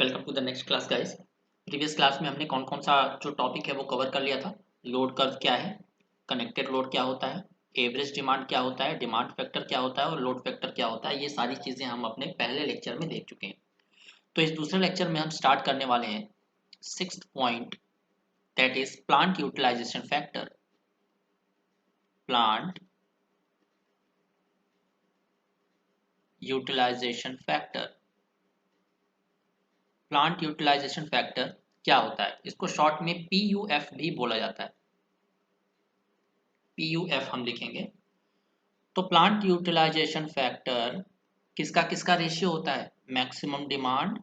Welcome to the next class guys. Previous class में हमने कौन कौन सा जो टॉपिक है वो कवर कर लिया था। लोड कर्व क्या है, कनेक्टेड लोड क्या होता है, एवरेज डिमांड क्या होता है, डिमांड फैक्टर क्या होता है और लोड फैक्टर क्या होता है। ये सारी चीज़ें हम अपने पहले लेक्चर में देख चुके हैं। तो इस दूसरे लेक्चर में हम स्टार्ट करने वाले हैं sixth point, that is plant utilization factor. Plant utilization factor. Plant utilization factor क्या होता है, इसको शॉर्ट में PUF भी बोला जाता है। PUF हम लिखेंगे। तो प्लांट यूटिलाइजेशन फैक्टर किसका किसका रेशियो होता है? Maximum demand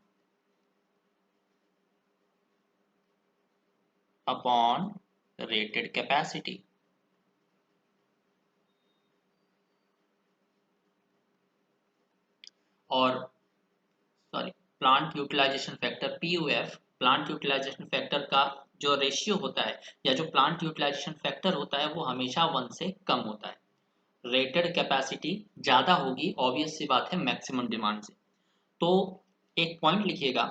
upon rated capacity. और sorry, plant utilization factor PUF, plant utilization factor का जो रेशियो होता है या जो प्लांट यूटिलाइजेशन फैक्टर होता है वो हमेशा 1 से कम होता है। रेटेड कैपेसिटी ज़्यादा होगी, ऑब्वियस सी बात है, मैक्सिमम डिमांड से। तो एक पॉइंट लिखिएगा,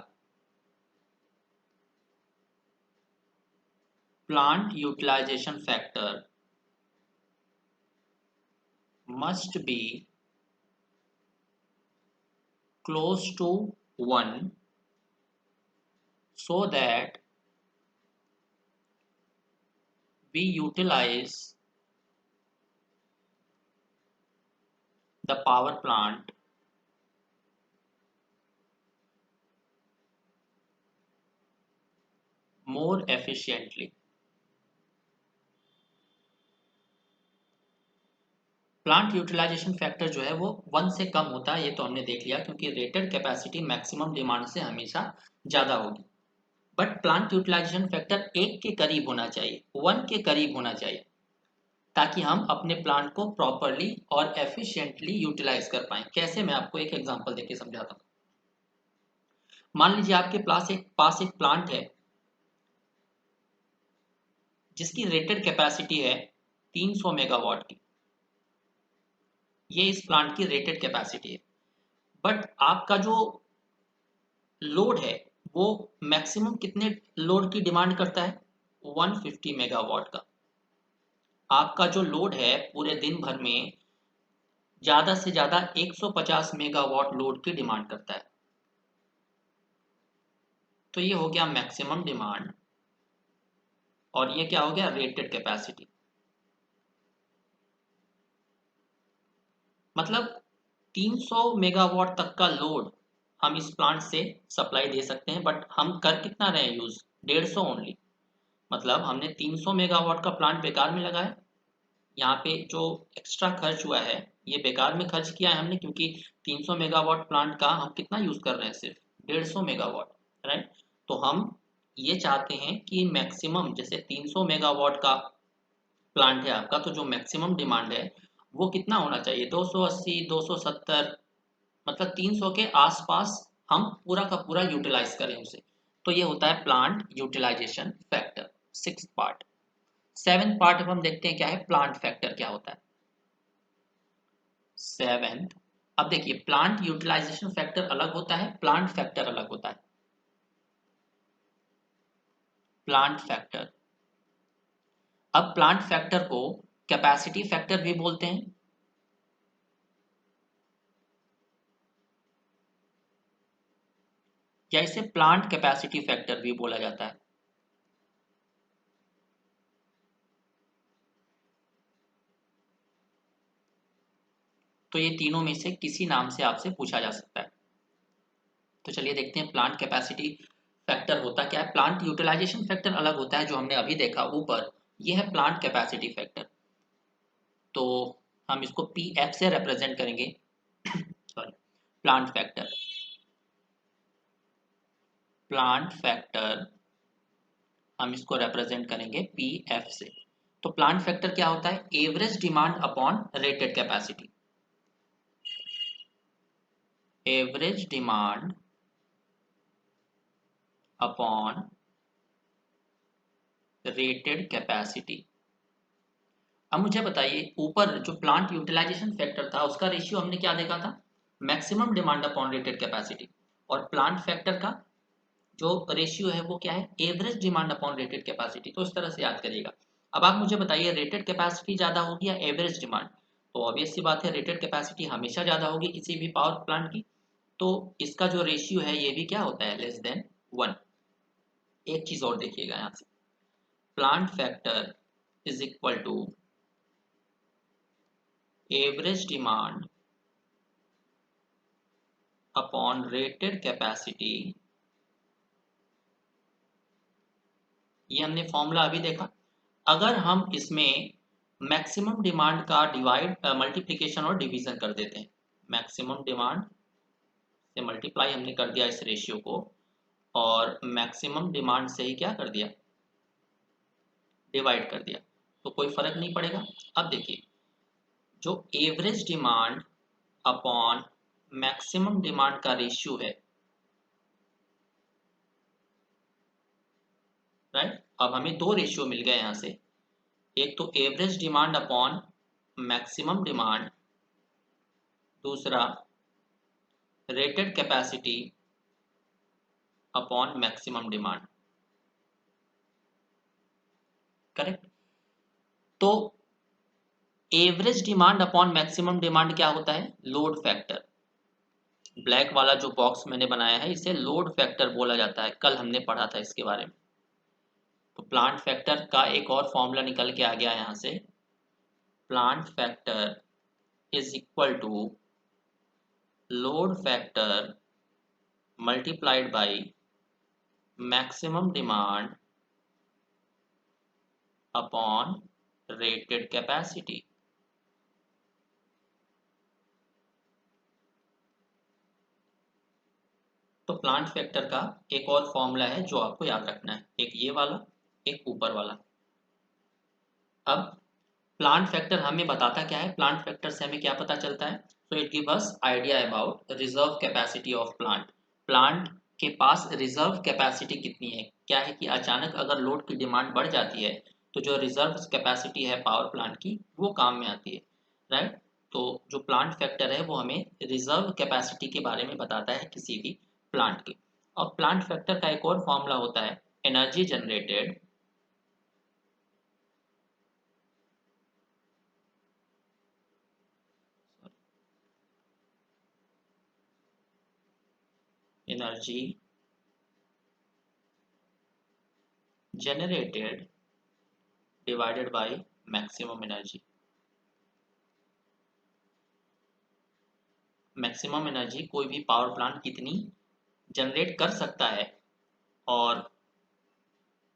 plant utilization factor must be close to 1 so that we utilize the power plant more efficiently। Plant utilization factor जो है वो 1 से कम होता है, ये तो हमने देख लिया, क्योंकि रेटेड कैपेसिटी मैक्सिमम डिमांड से हमेशा ज़्यादा होगी। बट प्लांट यूटिलाइजेशन फैक्टर 1 के करीब होना चाहिए, 1 के करीब होना चाहिए, ताकि हम अपने प्लांट को प्रॉपरली और एफिशिएंटली यूटिलाइज कर पाएं। कैसे, मैं आपको एक एग्जांपल देके समझाता हूँ। मान लीजिए आपके पास एक प्लांट है जिसकी रेटेड कैपेसिटी है 300 मेगावाट की। ये इस प्लांट की रेटेड कैपेसिटी है। बट आपका जो लोड है वो मैक्सिमम कितने लोड की डिमांड करता है? 150 मेगावाट का। आपका जो लोड है पूरे दिन भर में ज़्यादा से ज़्यादा 150 मेगावाट लोड की डिमांड करता है। तो ये हो गया मैक्सिमम डिमांड और ये क्या हो गया? Rated capacity. मतलब 300 मेगावाट तक का लोड हम इस प्लांट से सप्लाई दे सकते हैं, बट हम कर कितना रहे हैं यूज? 150 ओनली। मतलब हमने 300 मेगावाट का प्लांट बेकार में लगाया। यहाँ पे जो एक्स्ट्रा खर्च हुआ है ये बेकार में खर्च किया है हमने, क्योंकि 300 मेगावाट प्लांट का हम कितना यूज कर रहे हैं? सिर्फ 150 मेगावाट, राइट। तो हम ये चाहते हैं कि मैक्सिमम, जैसे 300 मेगावाट का प्लांट है आपका, तो जो मैक्सिमम डिमांड है वो कितना होना चाहिए? 280, 270, मतलब 300 के आसपास हम पूरा का पूरा यूटिलाइज करें उसे। तो ये होता है plant utilization factor, sixth part. Seventh part अब हम देखते हैं क्या है, प्लांट फैक्टर क्या होता है। सेवेंथ, अब देखिए, प्लांट यूटिलाइजेशन फैक्टर अलग होता है, प्लांट फैक्टर अलग होता है। प्लांट फैक्टर, अब प्लांट फैक्टर को कैपेसिटी फैक्टर भी बोलते हैं, या इसे प्लांट कैपेसिटी फैक्टर भी बोला जाता है। तो ये तीनों में से किसी नाम से आपसे पूछा जा सकता है। तो चलिए देखते हैं प्लांट कैपेसिटी फैक्टर होता क्या है। प्लांट यूटिलाइजेशन फैक्टर अलग होता है, जो हमने अभी देखा ऊपर, ये है प्लांट कैपेसिटी फैक्टर। तो हम इसको PF से रिप्रेजेंट करेंगे। Sorry, plant factor, plant factor हम इसको रिप्रेजेंट करेंगे PF से। तो प्लांट फैक्टर क्या होता है? Average demand upon rated capacity. Average demand upon rated capacity. अब मुझे बताइए, ऊपर जो प्लांट यूटिलाइजेशन फैक्टर था उसका रेशियो हमने क्या देखा था? Maximum demand upon rated capacity. और प्लांट फैक्टर का जो रेशियो है वो क्या है, average demand upon rated capacity. तो इस तरह से याद करिएगा। अब आप मुझे बताइए रेटेड कैपेसिटी ज़्यादा होगी या एवरेज डिमांड। तो ऑब्वियस सी बात है रेटेड कैपेसिटी हमेशा ज़्यादा होगी किसी भी पावर प्लांट की। तो इसका जो रेशियो है ये भी क्या होता है, लेस देन 1। एक चीज़ और देखिएगा यहाँ से, plant factor is equal to average demand upon rated capacity. ये हमने फॉर्मूला अभी देखा। अगर हम इसमें मैक्सिमम डिमांड का डिवाइड मल्टीप्लिकेशन और डिवीजन कर देते हैं, मैक्सिमम डिमांड से मल्टीप्लाई हमने कर दिया इस रेशियो को, और मैक्सिमम डिमांड से ही क्या कर दिया, डिवाइड कर दिया, तो कोई फर्क नहीं पड़ेगा। अब देखिए जो average demand upon maximum demand का रेशियो है, राइट। अब हमें दो रेशियो मिल गए यहाँ से, एक तो average demand upon maximum demand, दूसरा rated capacity upon maximum demand, correct. तो average demand upon maximum demand क्या होता है, लोड फैक्टर। ब्लैक वाला जो बॉक्स मैंने बनाया है इसे लोड फैक्टर बोला जाता है, कल हमने पढ़ा था इसके बारे में। तो प्लांट फैक्टर का एक और फॉर्मूला निकल के आ गया यहाँ से, plant factor is equal to load factor multiplied by maximum demand upon rated capacity. तो प्लांट फैक्टर का एक और फॉर्मूला है जो आपको याद रखना है, एक ये वाला, एक ऊपर वाला। अब प्लांट फैक्टर हमें बताता क्या है, प्लांट फैक्टर से हमें क्या पता चलता है, तो it give us idea about reserve capacity of plant. Plant के पास रिजर्व कैपेसिटी कितनी है, क्या है कि अचानक अगर लोड की डिमांड बढ़ जाती है तो जो रिजर्व कैपेसिटी है पावर प्लांट की वो काम में आती है, राइट। तो जो प्लांट फैक्टर है वो हमें रिजर्व कैपेसिटी के बारे में बताता है किसी भी प्लांट की। और प्लांट फैक्टर का एक और फॉर्मूला होता है energy generated energy generated divided by maximum energy। Maximum energy कोई भी पावर प्लांट कितनी जनरेट कर सकता है, और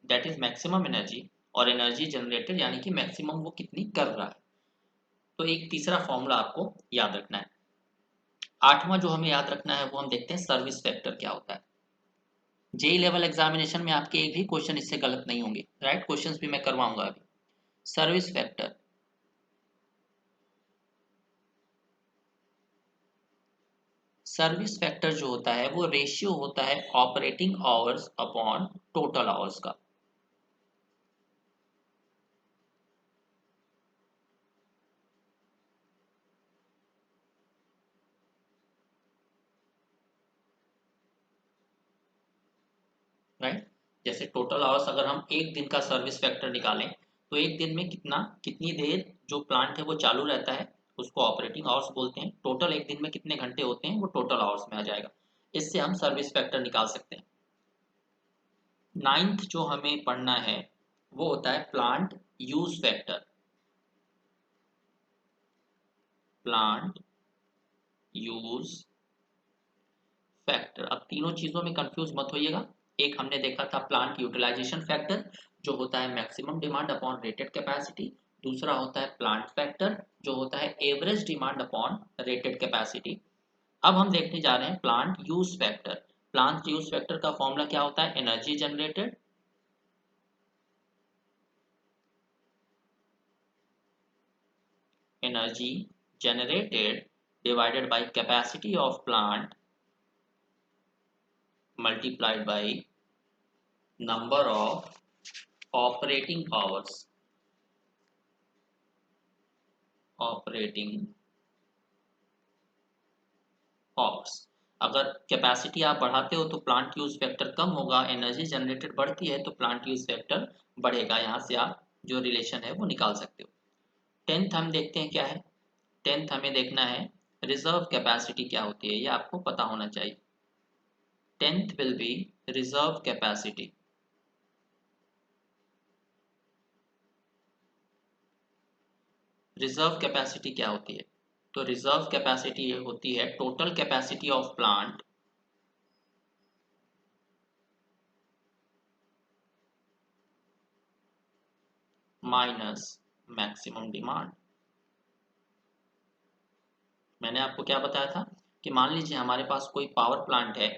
दैट इज मैक्सिमम एनर्जी, और एनर्जी जनरेटेड यानी कि मैक्सिमम वो कितनी कर रहा है। तो एक तीसरा फॉर्मूला आपको याद रखना है। आठवां जो हमें याद रखना है वो हम देखते हैं सर्विस फैक्टर क्या होता है। जेई लेवल एग्जामिनेशन में आपके एक भी क्वेश्चन इससे गलत नहीं होंगे, राइट, क्वेश्चंस भी मैं करवाऊंगा अभी। सर्विस फैक्टर, सर्विस फैक्टर जो होता है वो रेशियो होता है operating hours upon total hours का। राइट, जैसे टोटल आवर्स अगर हम एक दिन का सर्विस फैक्टर निकालें तो एक दिन में कितनी देर जो प्लांट है वो चालू रहता है उसको ऑपरेटिंग आवर्स बोलते हैं। टोटल एक दिन में कितने घंटे होते हैं वो टोटल आवर्स में आ जाएगा। इससे हम सर्विस फैक्टर निकाल सकते हैं। नाइन्थ जो हमें पढ़ना है वो होता है plant use factor. Plant use factor, अब तीनों चीजों में कंफ्यूज मत होइएगा। एक हमने देखा था प्लांट यूटिलाइजेशन फैक्टर जो होता है maximum demand upon rated capacity. दूसरा होता है प्लांट फैक्टर जो होता है average demand upon rated capacity. अब हम देखने जा रहे हैं plant use factor. Plant use factor का फॉर्मूला क्या होता है, energy generated energy generated divided by capacity of plant multiplied by number of operating hours, operating hours। अगर कैपेसिटी आप बढ़ाते हो तो प्लांट यूज फैक्टर कम होगा, एनर्जी जनरेटेड बढ़ती है तो प्लांट यूज फैक्टर बढ़ेगा। यहाँ से आप जो रिलेशन है वो निकाल सकते हो। 10th हम देखते हैं क्या है। 10th हमें देखना है रिजर्व कैपेसिटी क्या होती है, ये आपको पता होना चाहिए। 10th will be reserve capacity. Reserve capacity क्या होती है? तो रिजर्व कैपेसिटी होती है total capacity of plant minus maximum demand. मैंने आपको क्या बताया था कि मान लीजिए हमारे पास कोई पावर प्लांट है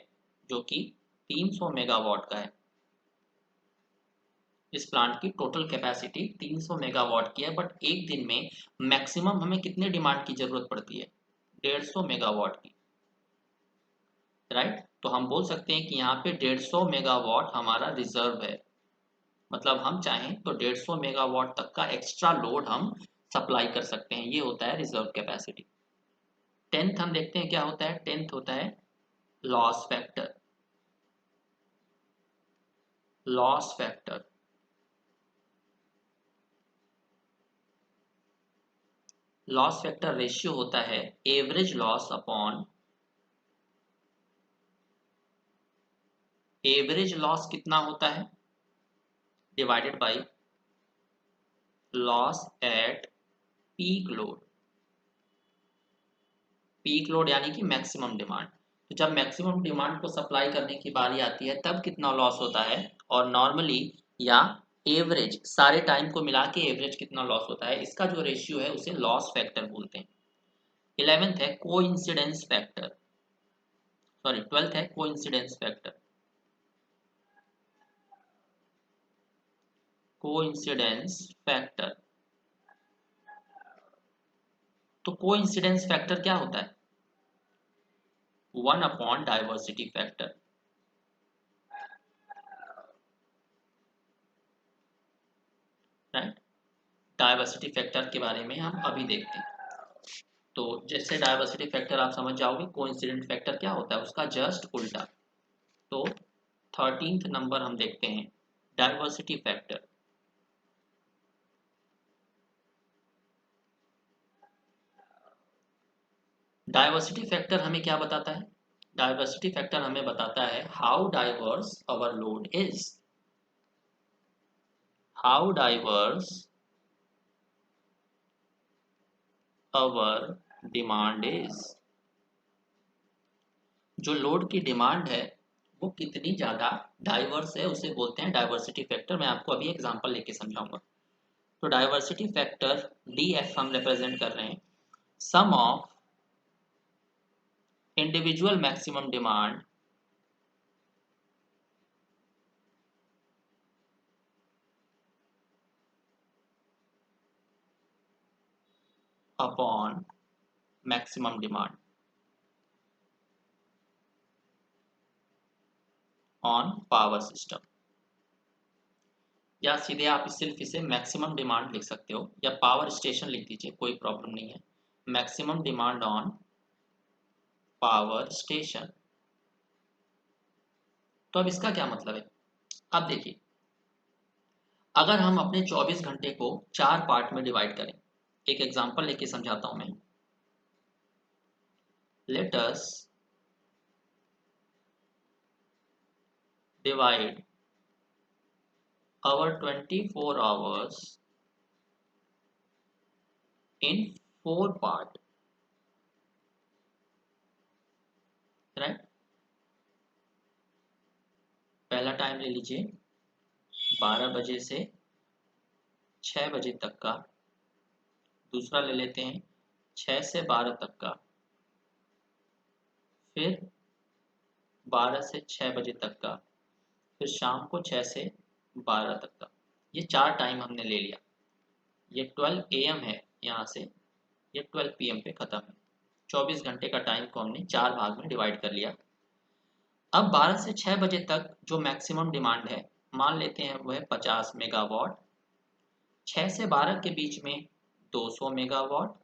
जो कि 300 मेगावाट का है। इस प्लांट की टोटल कैपेसिटी 300 मेगावाट की है, बट एक दिन में मैक्सिमम हमें कितने डिमांड की जरूरत पड़ती है? 150 मेगावाट की, राइट। तो हम बोल सकते हैं कि यहाँ पे 150 मेगावाट हमारा रिजर्व है। मतलब हम चाहें तो 150 मेगावाट तक का एक्स्ट्रा लोड हम सप्लाई कर सकते हैं, ये होता है रिजर्व कैपेसिटी। 10th हम देखते हैं क्या होता है। 10th होता है loss factor. Loss factor loss factor ratio होता है average loss upon average loss कितना होता है divided by loss at peak load. Peak load यानी कि मैक्सिमम डिमांड। तो जब मैक्सिमम डिमांड को सप्लाई करने की बारी आती है तब कितना लॉस होता है, और नॉर्मली या एवरेज सारे टाइम को मिला के एवरेज कितना लॉस होता है, इसका जो रेशियो है उसे लॉस फैक्टर बोलते हैं। 11th है कोइंसिडेंस फैक्टर, सॉरी 12th है कोइंसिडेंस फैक्टर। कोइंसिडेंस फैक्टर, तो कोइंसिडेंस फैक्टर क्या होता है? 1 upon diversity factor, right. Diversity factor के बारे में हम अभी देखते हैं। तो जैसे डाइवर्सिटी फैक्टर आप समझ जाओगे, कोइंसिडेंट फैक्टर क्या होता है उसका जस्ट उल्टा। तो 13th नंबर हम देखते हैं डाइवर्सिटी फैक्टर। डाइवर्सिटी फैक्टर हमें क्या बताता है? डाइवर्सिटी फैक्टर हमें बताता है how diverse our load is. How diverse our demand is. जो लोड की डिमांड है वो कितनी ज़्यादा डाइवर्स है उसे बोलते हैं डाइवर्सिटी फैक्टर। मैं आपको अभी एग्जांपल लेके समझाऊंगा। तो डाइवर्सिटी फैक्टर डी एफ हम रिप्रेजेंट कर रहे हैं sum of individual maximum demand upon maximum demand on power system. या सीधे आप सिर्फ इसे मैक्सिमम डिमांड लिख सकते हो या पावर स्टेशन लिख दीजिए, कोई प्रॉब्लम नहीं है। Maximum demand on power station. तो अब इसका क्या मतलब है? अब देखिए, अगर हम अपने 24 घंटे को 4 पार्ट में डिवाइड करें, एक एग्जांपल लेके समझाता हूं मैं। Let us divide our 24 hours in 4 part, right. पहला टाइम ले लीजिए 12 बजे से 6 बजे तक का। दूसरा ले लेते हैं 6 से 12 तक का। फिर 12 से 6 बजे तक का। फिर शाम को 6 से 12 तक का। ये 4 टाइम हमने ले लिया। ये 12 AM है यहाँ से, ये 12 PM पे ख़त्म है। 24 घंटे का टाइम को हमने 4 भाग में डिवाइड कर लिया। अब 12 से 6 बजे तक जो मैक्सिमम डिमांड है मान लेते हैं वह 50 मेगावाट। 6 से 12 के बीच में 200 मेगावाट।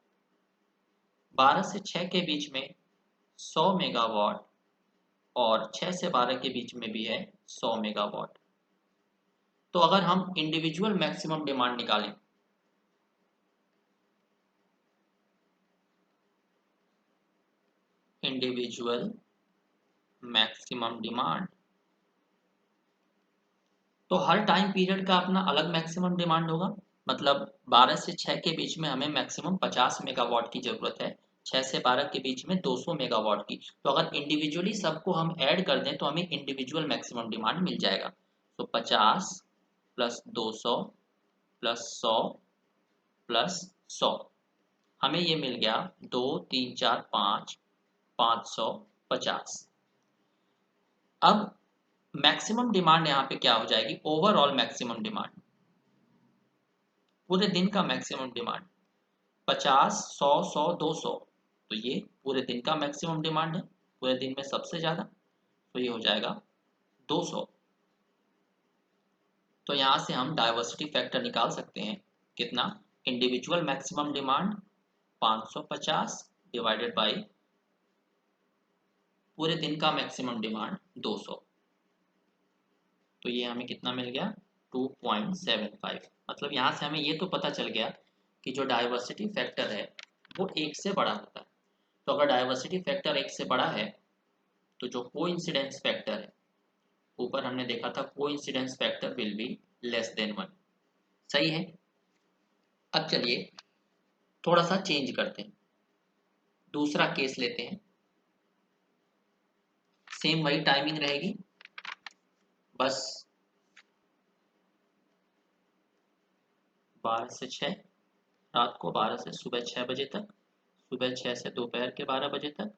12 से 6 के बीच में 100 मेगावाट। और 6 से 12 के बीच में भी है 100 मेगावाट। तो अगर हम इंडिविजुअल मैक्सिमम डिमांड निकालें, इंडिविजुअल मैक्सिमम डिमांड, तो हर टाइम पीरियड का अपना अलग मैक्सिमम डिमांड होगा। मतलब 12 से 6 के बीच में हमें मैक्सिमम 50 मेगावाट की ज़रूरत है, 6 से 12 के बीच में 200 मेगावाट की। तो अगर इंडिविजुअली सबको हम ऐड कर दें तो हमें इंडिविजुअल मैक्सिमम डिमांड मिल जाएगा। तो 50 प्लस 200 प्लस 100 प्लस 100, हमें ये मिल गया 2 3 4 5, 550। अब मैक्सिमम डिमांड यहाँ पे क्या हो जाएगी, ओवरऑल मैक्सिमम डिमांड, पूरे दिन का मैक्सिमम डिमांड। 50, 100, 100, 200, तो ये पूरे दिन का मैक्सिमम डिमांड है, पूरे दिन में सबसे ज़्यादा, तो ये हो जाएगा 200। तो यहाँ से हम डाइवर्सिटी फैक्टर निकाल सकते हैं, कितना, individual maximum demand 550 divided by पूरे दिन का मैक्सिमम डिमांड 200। तो ये हमें कितना मिल गया, 2.75। मतलब यहाँ से हमें ये तो पता चल गया कि जो डाइवर्सिटी फैक्टर है वो 1 से बड़ा होता है। तो अगर डाइवर्सिटी फैक्टर 1 से बड़ा है तो जो कोइंसिडेंस फैक्टर है, ऊपर हमने देखा था coincidence factor will be less than 1। सही है। अब चलिए थोड़ा सा चेंज करते हैं, दूसरा केस लेते हैं। सेम वही टाइमिंग रहेगी, बस 12 से 6, रात को 12 से सुबह 6 बजे तक, सुबह 6 से दोपहर के 12 बजे तक,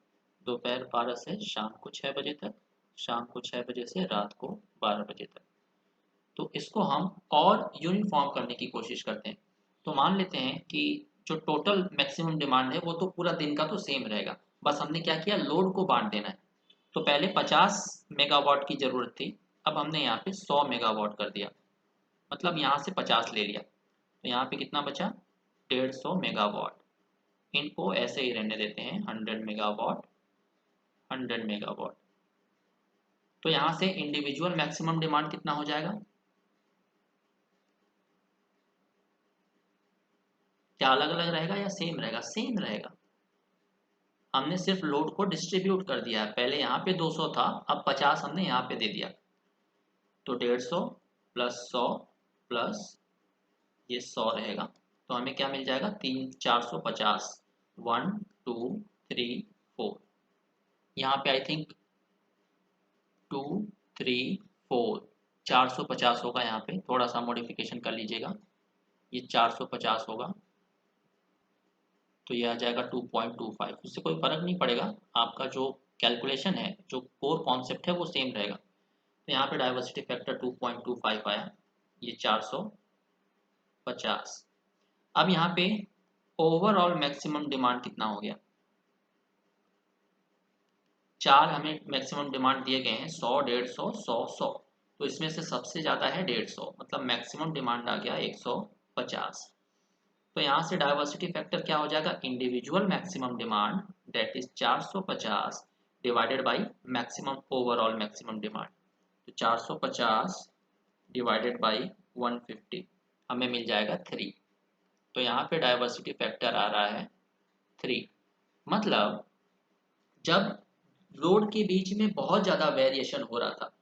दोपहर 12 से शाम को 6 बजे तक, शाम को 6 बजे से रात को 12 बजे तक। तो इसको हम और यूनिफॉर्म करने की कोशिश करते हैं। तो मान लेते हैं कि जो टोटल मैक्सिमम डिमांड है वो तो पूरा दिन का तो सेम रहेगा, बस हमने क्या किया, लोड को बांट देना है। तो पहले 50 मेगावाट की ज़रूरत थी, अब हमने यहाँ पे 100 मेगावाट कर दिया, मतलब यहाँ से 50 ले लिया, तो यहाँ पे कितना बचा, 150 मेगावाट। इनको ऐसे ही रहने देते हैं, 100 मेगावाट, 100 मेगावाट। तो यहाँ से इंडिविजुअल मैक्सिमम डिमांड कितना हो जाएगा, क्या अलग अलग रहेगा या सेम रहेगा, सेम रहेगा। हमने सिर्फ लोड को डिस्ट्रीब्यूट कर दिया है, पहले यहाँ पे 200 था, अब 50 हमने यहाँ पे दे दिया। तो 150 प्लस 100 प्लस ये 100 रहेगा, तो हमें क्या मिल जाएगा, 450, 1 2 3 4, यहाँ पे आई थिंक 2 3 4, 450 होगा। यहाँ पे थोड़ा सा मॉडिफिकेशन कर लीजिएगा, ये 450 होगा, तो ये आ जाएगा 2.25। उससे कोई फर्क नहीं पड़ेगा, आपका जो कैलकुलेशन है, जो कोर कॉन्सेप्ट है वो सेम रहेगा। तो यहाँ पे डाइवर्सिटी फैक्टर 2.25 आया, ये 450। अब यहाँ पे ओवरऑल मैक्सिमम डिमांड कितना हो गया, 4 हमें मैक्सिमम डिमांड दिए गए हैं, 100 150 100 100, तो इसमें से सबसे ज़्यादा है 150, मतलब मैक्सिमम डिमांड आ गया 150। तो यहाँ से डाइवर्सिटी फैक्टर क्या हो जाएगा, individual maximum demand that is 450 divided by maximum overall maximum demand. तो 450 डिवाइडेड बाई 150 हमें मिल जाएगा 3। तो यहाँ पे डाइवर्सिटी फैक्टर आ रहा है 3। मतलब जब लोड के बीच में बहुत ज़्यादा वेरिएशन हो रहा था,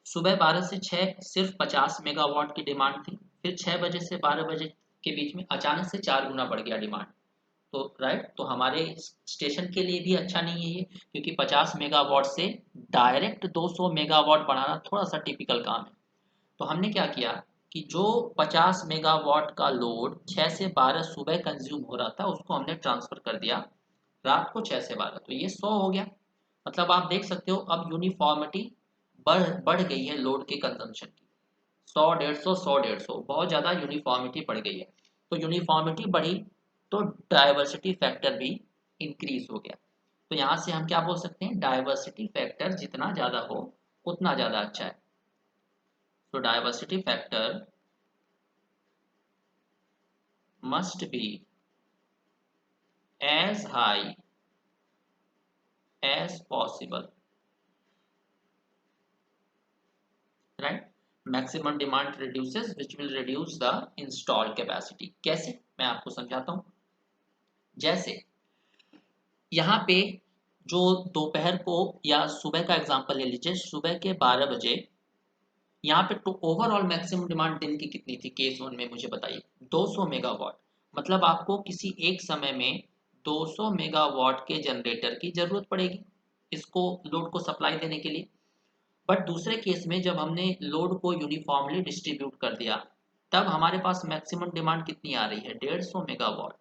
सुबह 12 से 6 सिर्फ 50 मेगावाट की डिमांड थी, फिर 6 बजे से 12 बजे के बीच में अचानक से 4 गुना बढ़ गया डिमांड। तो राइट, तो हमारे स्टेशन के लिए भी अच्छा नहीं है ये, क्योंकि 50 मेगावाट से डायरेक्ट 200 मेगावाट बढ़ाना थोड़ा सा टिपिकल काम है। तो हमने क्या किया कि जो 50 मेगावाट का लोड 6 से 12 सुबह कंज्यूम हो रहा था उसको हमने ट्रांसफर कर दिया रात को 6 से 12, तो ये 100 हो गया। मतलब आप देख सकते हो अब यूनिफॉर्मिटी बढ़ बढ़ गई है लोड के कंजम्पशन की, 100 150 100 150, बहुत ज़्यादा यूनिफॉर्मिटी बढ़ गई है। तो यूनिफॉर्मिटी बढ़ी तो डाइवर्सिटी फैक्टर भी इंक्रीज हो गया। तो यहाँ से हम क्या बोल सकते हैं, डाइवर्सिटी फैक्टर जितना ज़्यादा हो उतना ज़्यादा अच्छा है। तो diversity factor must be as high as possible maximum demand reduces which will reduce the installed capacity. कैसे, मैं आपको समझाता हूँ। जैसे यहाँ पे जो दोपहर को या सुबह का एग्जांपल ले लीजिए, सुबह के 12 बजे यहाँ पे तो ओवरऑल मैक्सिमम डिमांड दिन की कितनी थी केस वन में, मुझे बताइए 200 मेगावाट। मतलब आपको किसी एक समय में 200 मेगावाट के जनरेटर की जरूरत पड़ेगी इसको लोड को सप्लाई देने के लिए। बट दूसरे केस में जब हमने लोड को यूनिफॉर्मली डिस्ट्रीब्यूट कर दिया, तब हमारे पास मैक्सिमम डिमांड कितनी आ रही है, 150 मेगावाट।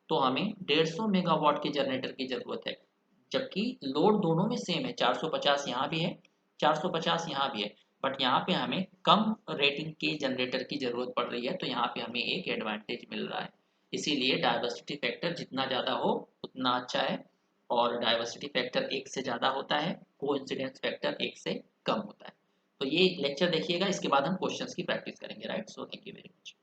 तो हमें 150 मेगावाट के जनरेटर की जरूरत है, जबकि लोड दोनों में सेम है, 450 यहाँ भी है, 450 यहाँ भी है। बट यहाँ पे हमें कम रेटिंग के जनरेटर की जरूरत पड़ रही है, तो यहाँ पे हमें एक एडवांटेज मिल रहा है। इसीलिए डाइवर्सिटी फैक्टर जितना ज़्यादा हो उतना अच्छा है, और डाइवर्सिटी फैक्टर एक से ज़्यादा होता है, कोइंसिडेंस फैक्टर एक से कम होता है। तो ये लेक्चर देखिएगा, इसके बाद हम क्वेश्चंस की प्रैक्टिस करेंगे। Right, so thank you very much.